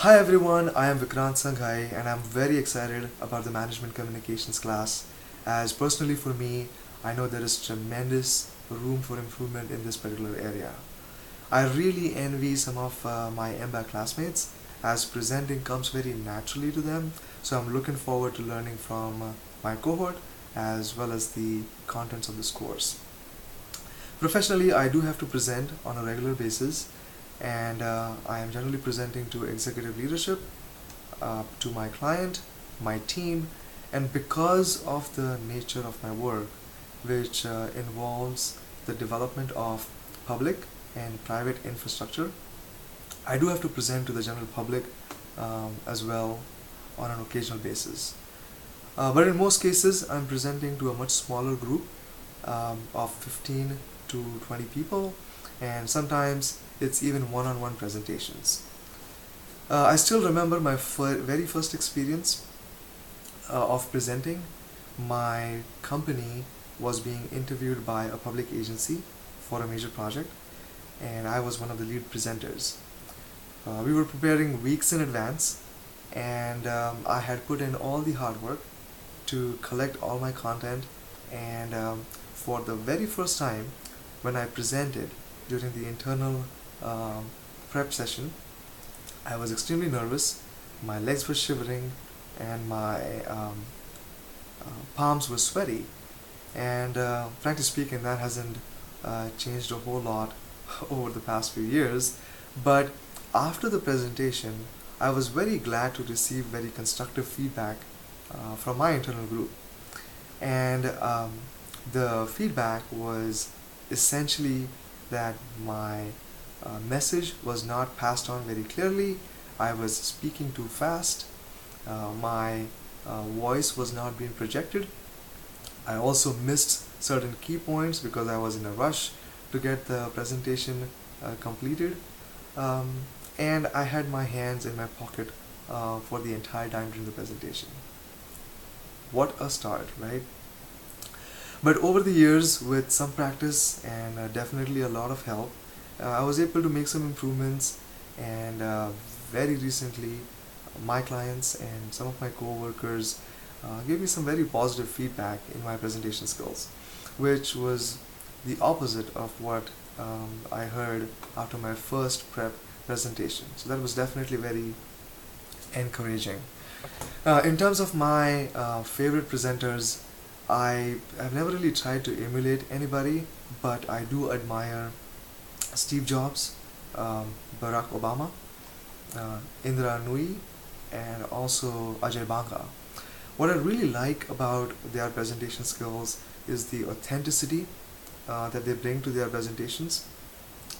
Hi everyone, I am Vikrant Sanghai and I'm very excited about the Management Communications class, as personally for me, I know there is tremendous room for improvement in this particular area. I really envy some of my MBA classmates, as presenting comes very naturally to them, so I'm looking forward to learning from my cohort as well as the contents of this course. Professionally, I do have to present on a regular basis, and I am generally presenting to executive leadership, to my client, my team, and because of the nature of my work, which involves the development of public and private infrastructure, I do have to present to the general public as well on an occasional basis. But in most cases, I'm presenting to a much smaller group of 15 to 20 people, and sometimes it's even one-on-one presentations. I still remember my very first experience of presenting. My company was being interviewed by a public agency for a major project, and I was one of the lead presenters. We were preparing weeks in advance, and I had put in all the hard work to collect all my content, and for the very first time when I presented during the internal prep session, I was extremely nervous, my legs were shivering, and my palms were sweaty. And frankly speaking, that hasn't changed a whole lot over the past few years. But after the presentation, I was very glad to receive very constructive feedback from my internal group. And the feedback was essentially that my message was not passed on very clearly. I was speaking too fast. My voice was not being projected. I also missed certain key points because I was in a rush to get the presentation completed. And I had my hands in my pocket for the entire time during the presentation. What a start, right? But over the years, with some practice and definitely a lot of help, I was able to make some improvements, and very recently, my clients and some of my co-workers gave me some very positive feedback in my presentation skills, which was the opposite of what I heard after my first prep presentation. So that was definitely very encouraging. In terms of my favorite presenters, I have never really tried to emulate anybody, but I do admire Steve Jobs, Barack Obama, Indra Nui, and also Ajay Banga. What I really like about their presentation skills is the authenticity that they bring to their presentations,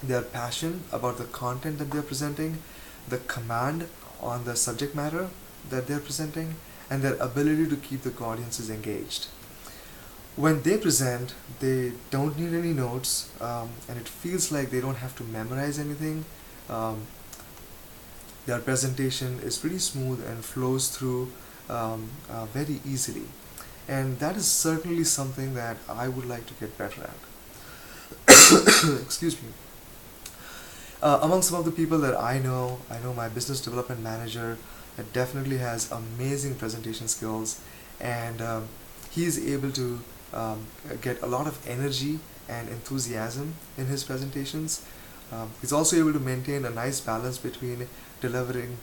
their passion about the content that they're presenting, the command on the subject matter that they're presenting, and their ability to keep the audiences engaged. When they present, they don't need any notes, and it feels like they don't have to memorize anything. Their presentation is pretty smooth and flows through very easily. And that is certainly something that I would like to get better at. Excuse me. Among some of the people that I know my business development manager that definitely has amazing presentation skills, and he is able to get a lot of energy and enthusiasm in his presentations. He's also able to maintain a nice balance between delivering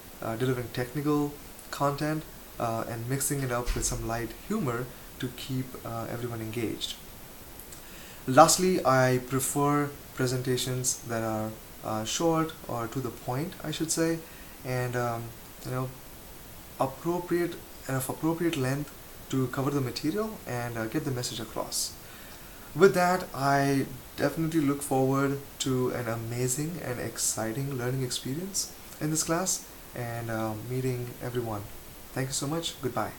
technical content and mixing it up with some light humor to keep everyone engaged. Lastly, I prefer presentations that are short or to the point, I should say, and appropriate and of appropriate length to cover the material and get the message across. With that, I definitely look forward to an amazing and exciting learning experience in this class, and meeting everyone. Thank you so much. Goodbye.